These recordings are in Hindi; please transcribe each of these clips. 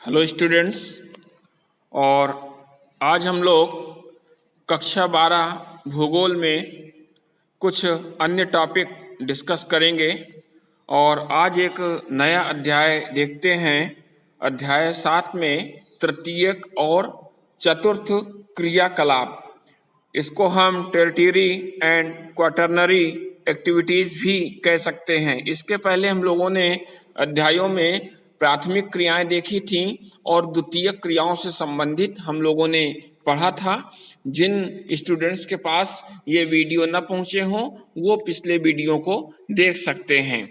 Hello students. और आज हम लोग कक्षा 12 भूगोल में कुछ अन्य टॉपिक डिस्कस करेंगे और आज एक नया अध्याय देखते हैं। अध्याय 7 में तृतीयक और चतुर्थ क्रियाकलाप, इसको हम टर्टियरी एंड क्वाटरनरी एक्टिविटीज भी कह सकते हैं। इसके पहले हम लोगों ने अध्यायों में प्राथमिक क्रियाएं देखी थी और द्वितीयक क्रियाओं से संबंधित हम लोगों ने पढ़ा था। जिन स्टूडेंट्स के पास ये वीडियो न पहुंचे हों वो पिछले वीडियो को देख सकते हैं।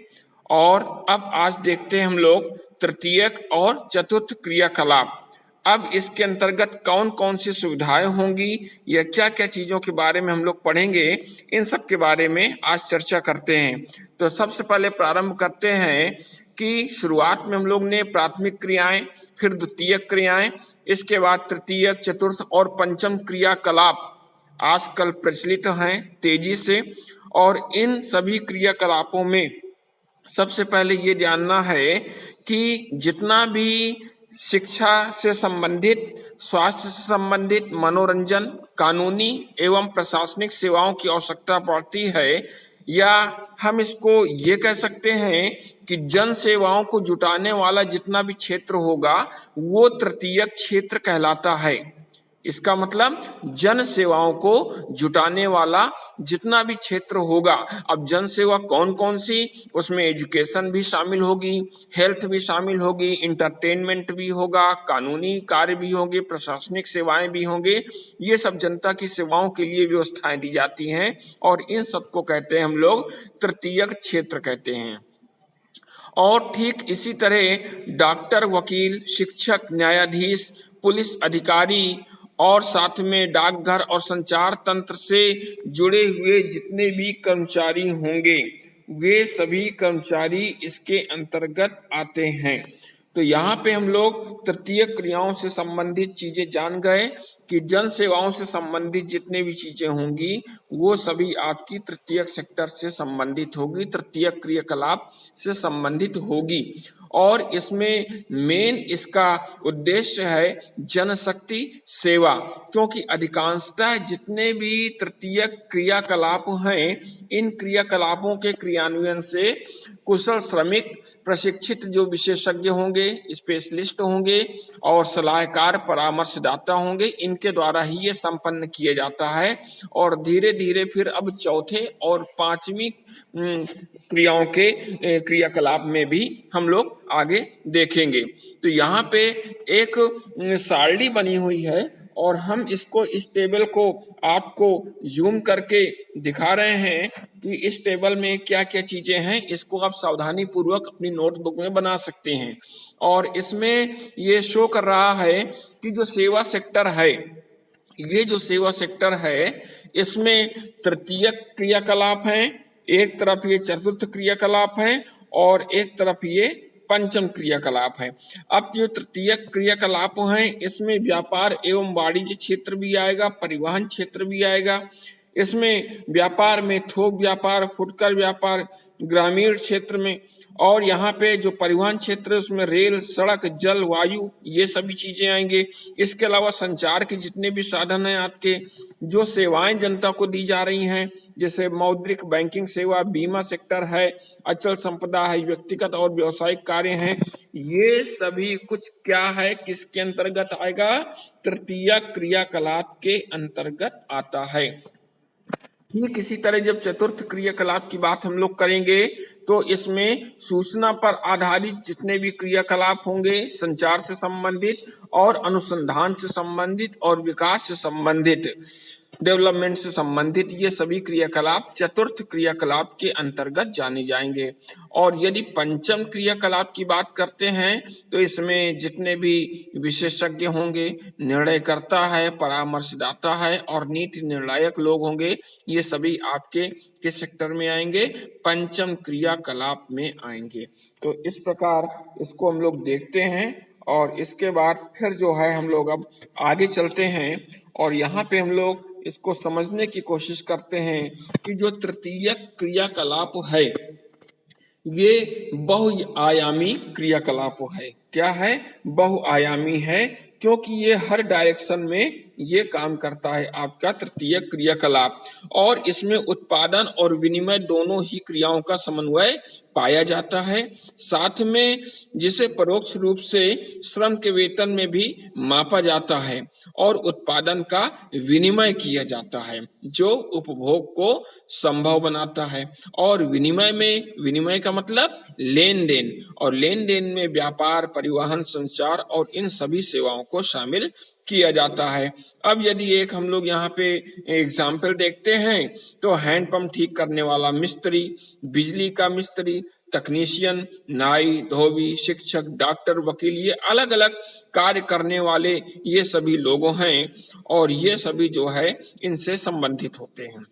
और अब आज देखते हैं हम लोग तृतीयक और चतुर्थ क्रियाकलाप। अब इसके अंतर्गत कौन कौन सी सुविधाएं होंगी या क्या क्या चीजों के बारे में हम लोग पढ़ेंगे, इन सब के बारे में आज चर्चा करते हैं। तो सबसे पहले प्रारंभ करते हैं कि शुरुआत में हम लोग ने प्राथमिक क्रियाएं, फिर द्वितीयक क्रियाएं, इसके बाद तृतीयक, चतुर्थ और पंचम क्रियाकलाप आजकल प्रचलित हैं तेजी से। और इन सभी क्रियाकलापों में सबसे पहले ये जानना है कि जितना भी शिक्षा से संबंधित, स्वास्थ्य से संबंधित, मनोरंजन, कानूनी एवं प्रशासनिक सेवाओं की आवश्यकता पड़ती है, या हम इसको ये कह सकते हैं कि जन सेवाओं को जुटाने वाला जितना भी क्षेत्र होगा वो तृतीयक क्षेत्र कहलाता है। इसका मतलब जन सेवाओं को जुटाने वाला जितना भी क्षेत्र होगा। अब जन सेवा कौन कौन सी, उसमें एजुकेशन भी शामिल होगी, हेल्थ भी शामिल होगी, इंटरटेनमेंट भी होगा, कानूनी कार्य भी होंगे, प्रशासनिक सेवाएं भी होंगे। ये सब जनता की सेवाओं के लिए व्यवस्थाएं दी जाती हैं और इन सबको कहते हैं हम लोग तृतीयक क्षेत्र कहते हैं। और ठीक इसी तरह डॉक्टर, वकील, शिक्षक, न्यायाधीश, पुलिस अधिकारी और साथ में डाकघर और संचार तंत्र से जुड़े हुए जितने भी कर्मचारी होंगे वे सभी कर्मचारी इसके अंतर्गत आते हैं। तो यहाँ पे हम लोग तृतीय क्रियाओं से संबंधित चीजें जान गए कि जन सेवाओं से संबंधित जितने भी चीजें होंगी वो सभी आपकी तृतीयक सेक्टर से संबंधित होगी, तृतीयक क्रियाकलाप से संबंधित होगी। और इसमें मेन इसका उद्देश्य है जनशक्ति सेवा, क्योंकि अधिकांशतः जितने भी तृतीयक क्रियाकलाप हैं इन क्रियाकलापों के क्रियान्वयन से कुशल श्रमिक, प्रशिक्षित जो विशेषज्ञ होंगे, स्पेशलिस्ट होंगे और सलाहकार, परामर्शदाता होंगे, इनके द्वारा ही ये संपन्न किया जाता है। और धीरे धीरे फिर अब चौथे और पांचवी क्रियाओं के क्रियाकलाप में भी हम लोग आगे देखेंगे। तो यहाँ पे एक सारणी बनी हुई है और हम इसको, इस टेबल को आपको जूम करके दिखा रहे हैं कि इस टेबल में क्या क्या चीजें हैं। इसको आप सावधानी पूर्वक अपनी नोटबुक में बना सकते हैं। और इसमें ये शो कर रहा है कि जो सेवा सेक्टर है, ये जो सेवा सेक्टर है इसमें तृतीयक क्रियाकलाप है, एक तरफ ये चतुर्थ क्रियाकलाप है और एक तरफ ये पंचम क्रियाकलाप है। अब जो तृतीयक क्रियाकलाप हैं इसमें व्यापार एवं वाणिज्य क्षेत्र भी आएगा, परिवहन क्षेत्र भी आएगा। इसमें व्यापार में थोक व्यापार, फुटकर व्यापार, ग्रामीण क्षेत्र में, और यहाँ पे जो परिवहन क्षेत्र है उसमें रेल, सड़क, जल, वायु, ये सभी चीजें आएंगे। इसके अलावा संचार के जितने भी साधन हैं आपके, जो सेवाएं जनता को दी जा रही हैं, जैसे मौद्रिक, बैंकिंग सेवा, बीमा सेक्टर है, अचल संपदा है, व्यक्तिगत और व्यावसायिक कार्य हैं, ये सभी कुछ क्या है, किसके अंतर्गत आएगा? तृतीय क्रियाकलाप के अंतर्गत आता है। ठीक इसी तरह जब चतुर्थ क्रियाकलाप की बात हम लोग करेंगे तो इसमें सूचना पर आधारित जितने भी क्रियाकलाप होंगे, संचार से संबंधित और अनुसंधान से संबंधित और विकास से संबंधित, डेवलपमेंट से संबंधित, ये सभी क्रियाकलाप चतुर्थ क्रियाकलाप के अंतर्गत जाने जाएंगे। और यदि पंचम क्रियाकलाप की बात करते हैं तो इसमें जितने भी विशेषज्ञ होंगे, निर्णयकर्ता है, परामर्शदाता है और नीति निर्णायक लोग होंगे, ये सभी आपके किस सेक्टर में आएंगे? पंचम क्रियाकलाप में आएंगे। तो इस प्रकार इसको हम लोग देखते हैं और इसके बाद फिर जो है हम लोग अब आगे चलते हैं और यहाँ पे हम लोग इसको समझने की कोशिश करते हैं कि जो तृतीयक क्रियाकलाप है ये बहुआयामी क्रियाकलाप है। क्या है? बहुआयामी है, क्योंकि ये हर डायरेक्शन में ये काम करता है आपका तृतीय क्रियाकलाप, और इसमें उत्पादन और विनिमय दोनों ही क्रियाओं का समन्वय पाया जाता है। साथ में जिसे परोक्ष रूप से श्रम के वेतन में भी मापा जाता है, और उत्पादन का विनिमय किया जाता है जो उपभोग को संभव बनाता है। और विनिमय का मतलब लेन देन, और लेन देन में व्यापार, परिवहन, संचार और इन सभी सेवाओं को शामिल किया जाता है। अब यदि एक हम लोग यहाँ पे एग्जाम्पल देखते हैं तो हैंडपंप ठीक करने वाला मिस्त्री, बिजली का मिस्त्री, तकनीशियन, नाई, धोबी, शिक्षक, डॉक्टर, वकील, ये अलग अलग कार्य करने वाले ये सभी लोग हैं, और ये सभी जो है इनसे संबंधित होते हैं।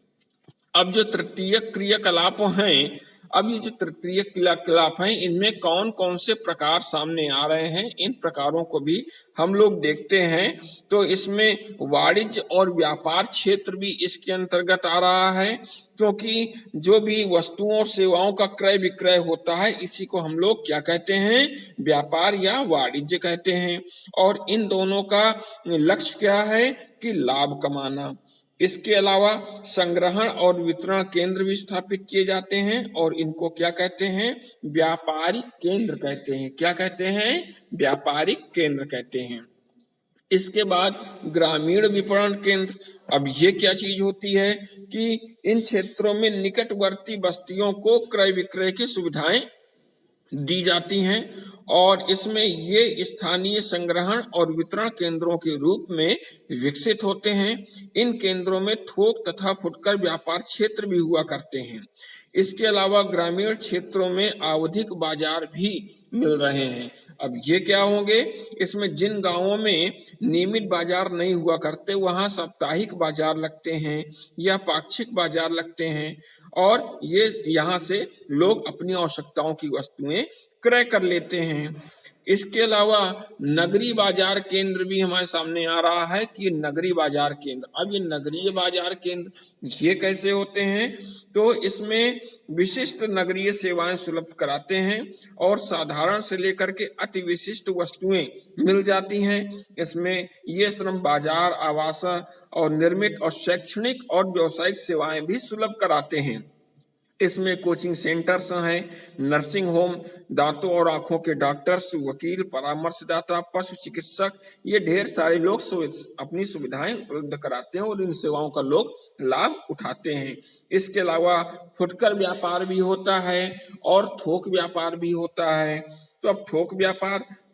अब जो तृतीय क्रियाकलाप हैं, अब ये जो तृतीय क्रियाकलाप हैं, इनमें कौन कौन से प्रकार सामने आ रहे हैं, इन प्रकारों को भी हम लोग देखते हैं। तो इसमें वाणिज्य और व्यापार क्षेत्र भी इसके अंतर्गत आ रहा है, क्योंकि जो भी वस्तुओं और सेवाओं का क्रय विक्रय होता है, इसी को हम लोग क्या कहते हैं? व्यापार या वाणिज्य कहते हैं। और इन दोनों का लक्ष्य क्या है? कि लाभ कमाना। इसके अलावा संग्रहण और वितरण केंद्र भी स्थापित किए जाते हैं, और इनको क्या कहते हैं? व्यापारिक केंद्र कहते हैं। क्या कहते हैं? व्यापारिक केंद्र कहते हैं। इसके बाद ग्रामीण विपणन केंद्र। अब ये क्या चीज होती है कि इन क्षेत्रों में निकटवर्ती बस्तियों को क्रय विक्रय की सुविधाएं दी जाती हैं, और इसमें ये स्थानीय संग्रहण और वितरण केंद्रों के रूप में विकसित होते हैं। इन केंद्रों में थोक तथा फुटकर व्यापार क्षेत्र भी हुआ करते हैं। इसके अलावा ग्रामीण क्षेत्रों में आवधिक बाजार भी मिल रहे हैं। अब ये क्या होंगे? इसमें जिन गांवों में नियमित बाजार नहीं हुआ करते, वहां साप्ताहिक बाजार लगते हैं या पाक्षिक बाजार लगते हैं, और ये यहाँ से लोग अपनी आवश्यकताओं की वस्तुएं क्रय कर लेते हैं। इसके अलावा नगरीय बाजार केंद्र भी हमारे सामने आ रहा है कि नगरीय बाजार केंद्र। अब ये नगरीय बाजार केंद्र ये कैसे होते हैं? तो इसमें विशिष्ट नगरीय सेवाएं सुलभ कराते हैं, और साधारण से लेकर के अति विशिष्ट वस्तुएं मिल जाती हैं। इसमें ये श्रम बाजार, आवास और निर्मित और शैक्षणिक और व्यावसायिक सेवाएं भी सुलभ कराते हैं। इसमें कोचिंग सेंटर्स हैं, नर्सिंग होम, दांतों और आंखों के डॉक्टर्स, वकील, परामर्शदाता, पशु चिकित्सक, ये ढेर सारे लोग अपनी सुविधाएं उपलब्ध कराते हैं, और इन सेवाओं का लोग लाभ उठाते हैं। इसके अलावा फुटकर व्यापार भी होता है और थोक व्यापार भी होता है। तो अब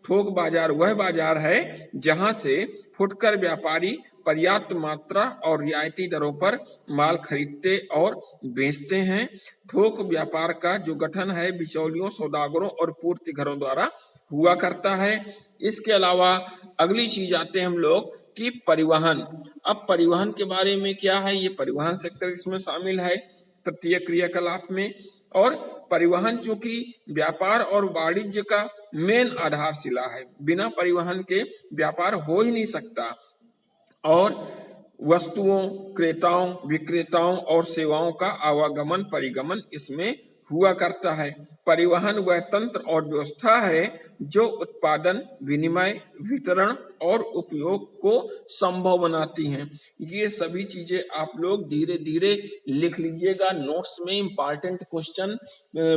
थोक बाजार वह बाजार है जहां से फुटकर व्यापारी पर्याप्त मात्रा और रियायती दरों पर माल खरीदते और बेचते हैं। थोक व्यापार का जो गठन है बिचौलियों, सौदागरों और पूर्ति घरों द्वारा हुआ करता है। इसके अलावा अगली चीज आते हैं हम लोग कि परिवहन। अब परिवहन के बारे में क्या है? ये परिवहन सेक्टर इसमें शामिल है तृतीय क्रियाकलाप में। और परिवहन चूंकि व्यापार और वाणिज्य का मेन आधारशिला है, बिना परिवहन के व्यापार हो ही नहीं सकता, और वस्तुओं, क्रेताओं, विक्रेताओं और सेवाओं का आवागमन परिगमन इसमें हुआ करता है। परिवहन वह तंत्र और व्यवस्था है जो उत्पादन, विनिमय, वितरण और उपयोग को संभव बनाती हैं। ये सभी चीजें आप लोग धीरे धीरे लिख लीजिएगा नोट्स में। इंपॉर्टेंट क्वेश्चन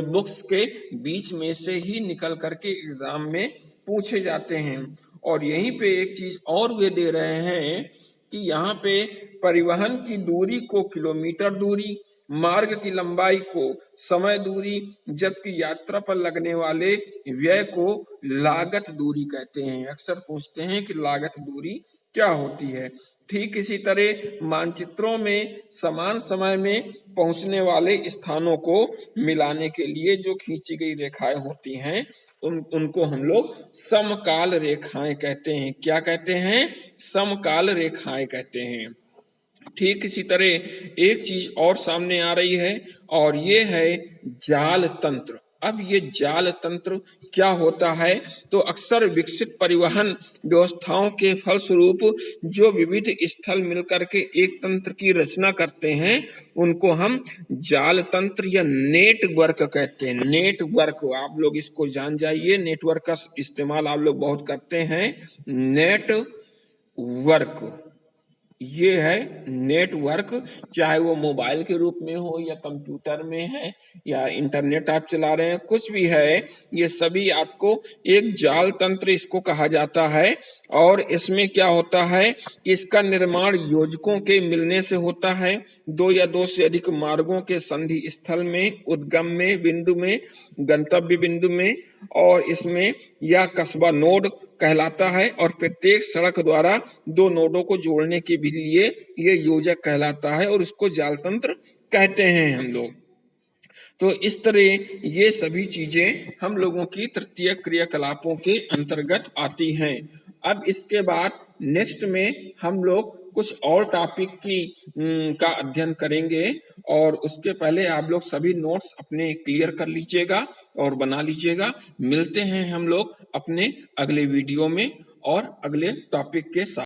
बुक्स के बीच में से ही निकल करके एग्जाम में पूछे जाते हैं। और यहीं पे एक चीज और वे दे रहे हैं कि यहाँ पे परिवहन की दूरी को किलोमीटर दूरी, मार्ग की लंबाई को समय दूरी, जबकि यात्रा पर लगने वाले व्यय को लागत दूरी कहते हैं। अक्सर पूछते हैं कि लागत दूरी क्या होती है। ठीक इसी तरह मानचित्रों में समान समय में पहुंचने वाले स्थानों को मिलाने के लिए जो खींची गई रेखाएं होती हैं उनको हम लोग समकाल रेखाएं कहते हैं। क्या कहते हैं? समकाल रेखाएं कहते हैं। ठीक इसी तरह एक चीज और सामने आ रही है, और ये है जाल तंत्र। अब ये जाल तंत्र क्या होता है? तो अक्सर विकसित परिवहन व्यवस्थाओं के फलस्वरूप जो विविध स्थल मिलकर के एक तंत्र की रचना करते हैं, उनको हम जाल तंत्र या नेटवर्क कहते हैं। नेटवर्क, आप लोग इसको जान जाइए, नेटवर्क का इस्तेमाल आप लोग बहुत करते हैं। नेटवर्क, ये है नेटवर्क, चाहे वो मोबाइल के रूप में हो या कंप्यूटर में है या इंटरनेट आप चला रहे हैं, कुछ भी है, ये सभी आपको एक जाल तंत्र इसको कहा जाता है। और इसमें क्या होता है कि इसका निर्माण योजकों के मिलने से होता है, दो या दो से अधिक मार्गों के संधि स्थल में, उद्गम में बिंदु में, गंतव्य बिंदु में, और इसमें यह कस्बा नोड कहलाता है। और प्रत्येक सड़क द्वारा दो नोडों को जोड़ने के लिए ये योजक कहलाता है और उसको जाल तंत्र कहते हैं हम लोग। तो इस तरह ये सभी चीजें हम लोगों की तृतीय क्रियाकलापों के अंतर्गत आती हैं। अब इसके बाद नेक्स्ट में हम लोग कुछ और टॉपिक का अध्ययन करेंगे, और उसके पहले आप लोग सभी नोट्स अपने क्लियर कर लीजिएगा और बना लीजिएगा। मिलते हैं हम लोग अपने अगले वीडियो में और अगले टॉपिक के साथ।